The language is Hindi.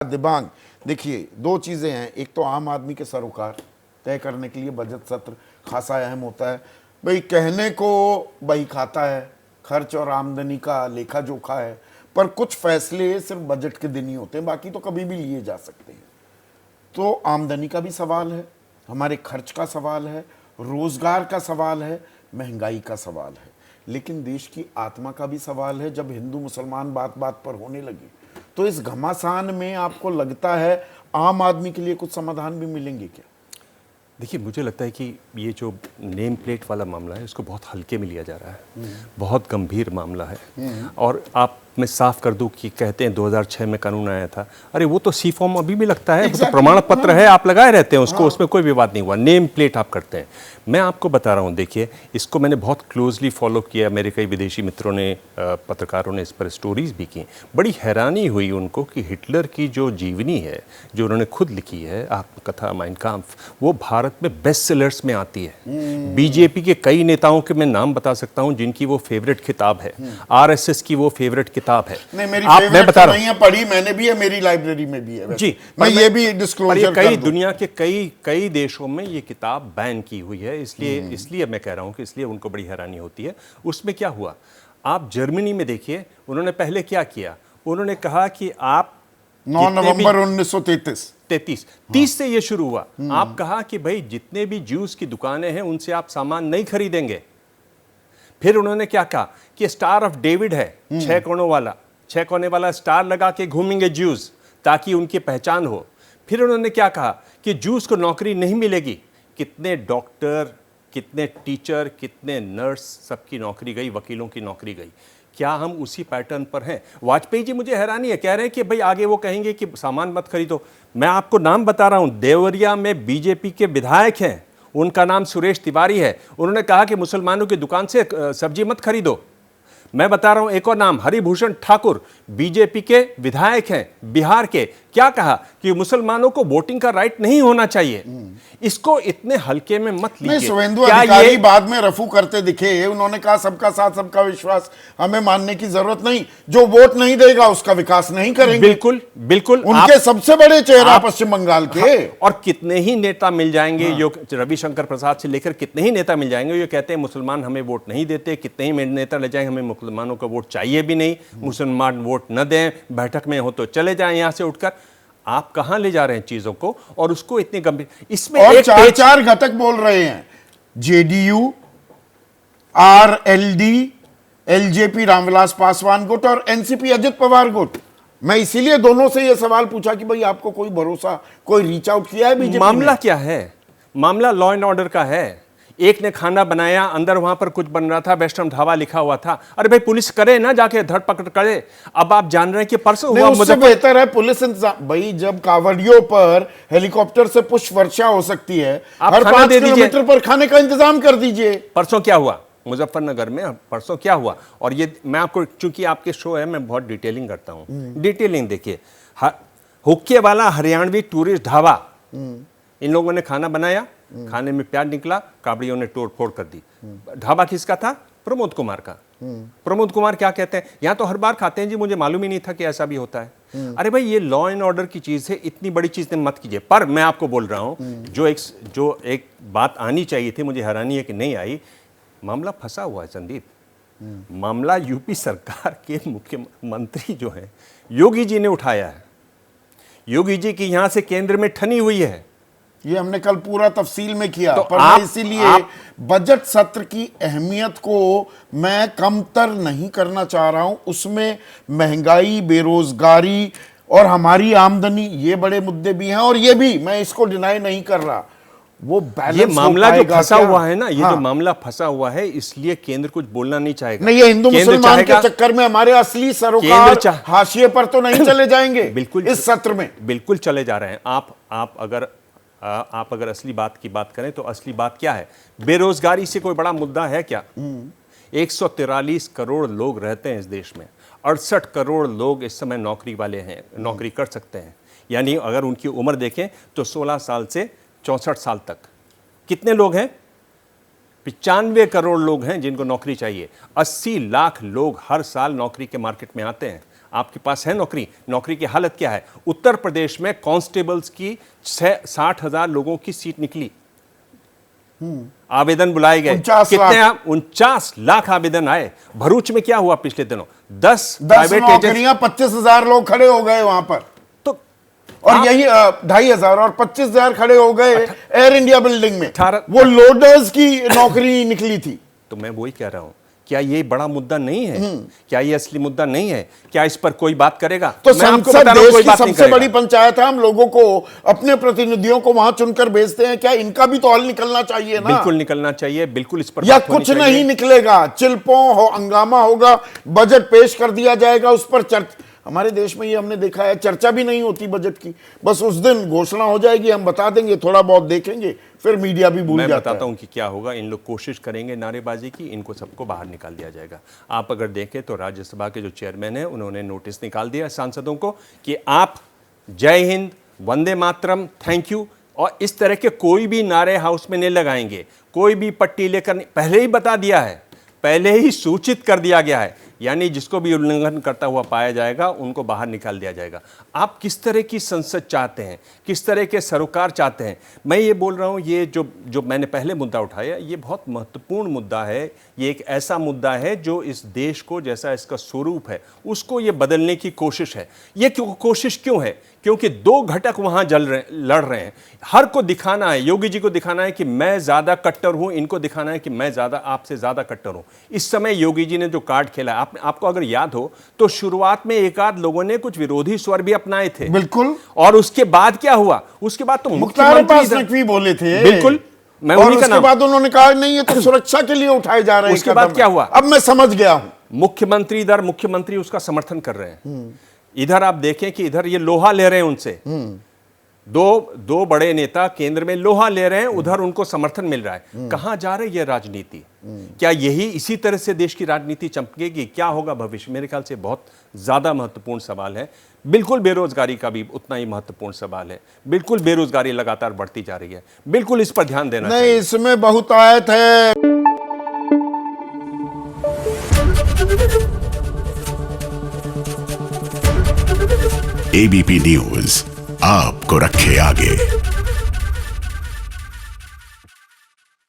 दिबांग, देखिए दो चीजें हैं। एक तो आम आदमी के सरोकार तय करने के लिए बजट सत्र खासा अहम होता है। भाई कहने को भाई खाता है, खर्च और आमदनी का लेखा जोखा है, पर कुछ फैसले सिर्फ बजट के दिन ही होते हैं, बाकी तो कभी भी लिए जा सकते हैं। तो आमदनी का भी सवाल है, हमारे खर्च का सवाल है, रोजगार का सवाल है, महंगाई का सवाल है, लेकिन देश की आत्मा का भी सवाल है। जब हिंदू मुसलमान बात बात पर होने लगे तो इस घमासान में आपको लगता है आम आदमी के लिए कुछ समाधान भी मिलेंगे क्या? देखिए, मुझे लगता है कि ये जो नेम प्लेट वाला मामला है इसको बहुत हल्के में लिया जा रहा है। बहुत गंभीर मामला है। और आप मैं साफ कर दूं कि कहते हैं 2006 में कानून आया था, अरे वो तो सी फॉर्म अभी भी लगता है, वो तो प्रमाण पत्र है, आप लगाए रहते हैं उसको, उसमें कोई विवाद नहीं हुआ। नेम प्लेट आप करते हैं। मैं आपको बता रहा हूँ, देखिए इसको मैंने बहुत क्लोजली फॉलो किया। मेरे कई विदेशी मित्रों ने, पत्रकारों ने इस पर स्टोरीज भी की। बड़ी हैरानी हुई उनको कि हिटलर की जो जीवनी है, जो उन्होंने खुद लिखी है, आत्मकथा माइन काम्फ, वो भारत में बेस्ट सेलर्स में आती है। बीजेपी के कई नेताओं के मैं नाम बता सकता हूं जिनकी वो फेवरेट किताब है। आरएसएस की वो फेवरेट किताब है। नहीं, मेरी मैं बता रहा हूं, पढ़ी मैंने भी है, मेरी लाइब्रेरी में भी है जी। मैं ये भी डिस्क्लोजर कर दूं। दुनिया के कई देशों में ये किताब बैन की हुई है। इसलिए मैं कह रहा हूं कि इसलिए उनको बड़ी हैरानी होती है। उसमें क्या हुआ, आप जर्मनी में देखिए, उन्होंने पहले क्या किया, उन्होंने कहा कि आप 9 नवंबर 1933 30 से ये शुरू हुआ। आप कहा कि भाई जितने भी ज्यूस की दुकानें हैं उनसे आप सामान नहीं खरीदेंगे। फिर उन्होंने क्या कहा कि स्टार ऑफ डेविड है, 6 कोने वाला स्टार लगा के घूमेंगे ज्यूस, ताकि उनकी पहचान हो। फिर उन्होंने क्या कहा कि ज्यूस को नौकरी नहीं मिलेगी। कितने डॉक्टर, कितने टीचर, कितने नर्स, सबकी नौकरी गई, वकीलों की नौकरी गई। क्या हम उसी पैटर्न पर हैं? वाजपेयी जी, मुझे हैरानी है, कह रहे हैं कि भाई आगे वो कहेंगे कि सामान मत खरीदो। मैं आपको नाम बता रहा हूं, देवरिया में बीजेपी के विधायक हैं, उनका नाम सुरेश तिवारी है। उन्होंने कहा कि मुसलमानों की दुकान से सब्जी मत खरीदो। मैं बता रहा हूं एक और नाम, हरिभूषण ठाकुर, बीजेपी के विधायक हैं बिहार के। क्या कहा कि मुसलमानों को वोटिंग का राइट नहीं होना चाहिए। इसको इतने हल्के में मत लीजिए। शुभेंदु अधिकारी बाद में रफू करते दिखे, उन्होंने कहा सबका साथ सबका विश्वास, हमें मानने की जरूरत नहीं, जो वोट नहीं देगा उसका विकास नहीं करेंगे। बिल्कुल बिल्कुल, उनके सबसे बड़े चेहरा पश्चिम बंगाल के। और कितने ही नेता मिल जाएंगे, जो रविशंकर प्रसाद से लेकर कितने ही नेता मिल जाएंगे, ये कहते हैं मुसलमान हमें वोट नहीं देते। कितने ही नेता ले जाएंगे, हमें मुसलमानों का वोट चाहिए भी नहीं, मुसलमान वोट न दें, बैठक में हो तो चले जाएं यहां से उठकर। आप कहां ले जा रहे हैं चीजों को, और उसको इतने गंभीर, इसमें और चार घटक बोल रहे हैं, JDU, RLD, LJP Ramvilas Paswan गुट और एनसीपी अजित पवार गुट। मैं इसीलिए दोनों से यह सवाल पूछा कि भाई आपको कोई भरोसा, कोई रीच आउट किया है बीजेपी? मामला क्या है? मामला लॉ एंड ऑर्डर का है। एक ने खाना बनाया, अंदर वहां पर कुछ बन रहा था, वेस्टर्न ढाबा लिखा हुआ था। अरे भाई पुलिस करे ना, जाके धर पकड़ करे। अब आप जान रहे हैं कि परसों हुआ, उससे बेहतर है पुलिस इंतजाम। भाई जब कांवड़ियों पर हेलीकॉप्टर से पुष्प वर्षा हो सकती है, हर 5 किलोमीटर पर खाने का इंतजाम कर दीजिए। परसों क्या हुआ मुजफ्फरनगर में, परसों क्या हुआ? और ये मैं आपको, चूंकि आपके शो है, मैं बहुत डिटेलिंग करता हूं। डिटेलिंग देखिए, हुक्के वाला हरियाणवी टूरिस्ट ढाबा, इन लोगों ने खाना बनाया, खाने में प्याज निकला, कावड़ियों ने तोड़ फोड़ कर दी। ढाबा किसका था? प्रमोद कुमार का। प्रमोद कुमार क्या कहते हैं, यहां तो हर बार खाते हैं जी, मुझे मालूम ही नहीं था कि ऐसा भी होता है। अरे भाई ये लॉ एंड ऑर्डर की चीज है, इतनी बड़ी चीज मत कीजिए। पर मैं आपको बोल रहा हूं, जो एक बात आनी चाहिए थी, मुझे हैरानी है कि नहीं आई। मामला फंसा हुआ है संदीप। मामला यूपी सरकार के मुख्यमंत्री जो है योगी जी ने उठाया है। योगी जी की यहां से केंद्र में ठनी हुई है। ये हमने कल पूरा तफसील में किया, तो पर मैं इसीलिए बजट सत्र की अहमियत को मैं कमतर नहीं करना चाह रहा हूं। उसमें महंगाई, बेरोजगारी और हमारी आमदनी, ये बड़े मुद्दे भी हैं, और ये भी मैं इसको डिनाई नहीं कर रहा। वो बैलेंस, ये मामला जो फंसा हुआ है ना, ये जो मामला फंसा हुआ है, इसलिए केंद्र कुछ बोलना नहीं चाहेगा। नहीं, ये हिंदू मुसलमान के चक्कर में हमारे असली सरोकार हाशिए पर तो नहीं चले जाएंगे। बिल्कुल इस सत्र में बिल्कुल चले जा रहे हैं। आप अगर असली बात की बात करें तो असली बात क्या है? बेरोजगारी से कोई बड़ा मुद्दा है क्या? 143 करोड़ लोग रहते हैं इस देश में। 68 करोड़ लोग इस समय नौकरी वाले हैं, नौकरी कर सकते हैं। यानी अगर उनकी उम्र देखें तो 16 साल से 64 साल तक कितने लोग हैं? 95 करोड़ लोग हैं जिनको नौकरी चाहिए। 80 लाख लोग हर साल नौकरी के मार्केट में आते हैं। आपके पास है नौकरी? नौकरी की हालत क्या है? उत्तर प्रदेश में कांस्टेबल्स की 60,000 लोगों की सीट निकली, आवेदन बुलाए गए। 49 लाख आवेदन आए। भरूच में क्या हुआ पिछले दिनों? 10 प्राइवेट नौकरियां, 25,000 लोग खड़े हो गए वहां पर, तो और यही 2,500 और 25,000 खड़े हो गए एयर इंडिया बिल्डिंग में। वो लोडर्स की नौकरी निकली थी। तो मैं वही कह रहा हूं, क्या ये बड़ा मुद्दा नहीं है? क्या ये असली मुद्दा नहीं है? क्या इस पर कोई बात करेगा? तो संसद देश की सबसे बड़ी पंचायत है, हम लोगों को, अपने प्रतिनिधियों को वहां चुनकर भेजते हैं, क्या इनका भी तो हल निकलना चाहिए ना? बिल्कुल निकलना चाहिए, बिल्कुल इस पर या कुछ नहीं निकलेगा, चिल्पों हो, हंगामा होगा, बजट पेश कर दिया जाएगा, उस पर चर्चा। हमारे देश में ये हमने देखा है, चर्चा भी नहीं होती बजट की, बस उस दिन घोषणा हो जाएगी, हम बता देंगे, थोड़ा बहुत देखेंगे, फिर मीडिया भी भूल जाता है। मैं बताता हूं कि क्या होगा। इन लोग कोशिश करेंगे नारेबाजी की, इनको सबको बाहर निकाल दिया जाएगा। आप अगर देखें तो राज्यसभा के जो चेयरमैन हैं, उन्होंने नोटिस निकाल दिया सांसदों को कि आप जय हिंद, वंदे मातरम, थैंक यू और इस तरह के कोई भी नारे हाउस में नहीं लगाएंगे, कोई भी पट्टी लेकर नहीं, पहले ही बता दिया है, पहले ही सूचित कर दिया गया है। यानी जिसको भी उल्लंघन करता हुआ पाया जाएगा, उनको बाहर निकाल दिया जाएगा। आप किस तरह की संसद चाहते हैं, किस तरह के सरोकार चाहते हैं? मैं ये बोल रहा हूँ, ये जो मैंने पहले मुद्दा उठाया, ये बहुत महत्वपूर्ण मुद्दा है। ये एक ऐसा मुद्दा है जो इस देश को, जैसा इसका स्वरूप है, उसको ये बदलने की कोशिश है। ये कोशिश क्यों है? क्योंकि दो घटक वहां लड़ रहे हैं। हर को दिखाना है, योगी जी को दिखाना है कि मैं ज्यादा कट्टर हूं, इनको दिखाना है कि मैं आपसे ज्यादा कट्टर हूं। इस समय योगी जी ने जो कार्ड खेला, आपको अगर याद हो तो शुरुआत में एक आध लोगों ने कुछ विरोधी स्वर भी अपनाए थे, बिल्कुल, और उसके बाद क्या हुआ? उसके बाद तो मुख्तार अब्बास नकवी बोले थे, बिल्कुल, मैं और उसके बाद उन्होंने कहा नहीं, ये तो सुरक्षा के लिए उठाए जा रहे हैं। उसके बाद क्या हुआ? अब मैं समझ गया हूं। मुख्यमंत्री इधर, मुख्यमंत्री उसका समर्थन कर रहे हैं। इधर आप देखें कि इधर ये लोहा ले रहे हैं उनसे, दो बड़े नेता केंद्र में लोहा ले रहे हैं, उधर उनको समर्थन मिल रहा है। कहां जा रही है राजनीति? क्या यही इसी तरह से देश की राजनीति चमकेगी? क्या होगा भविष्य? मेरे ख्याल से बहुत ज्यादा महत्वपूर्ण सवाल है। बिल्कुल बेरोजगारी का भी उतना ही महत्वपूर्ण सवाल है। बिल्कुल बेरोजगारी लगातार बढ़ती जा रही है, बिल्कुल इस पर ध्यान देना नहीं, इसमें बहुत आयत है। एबीपी न्यूज आपको रखे आगे।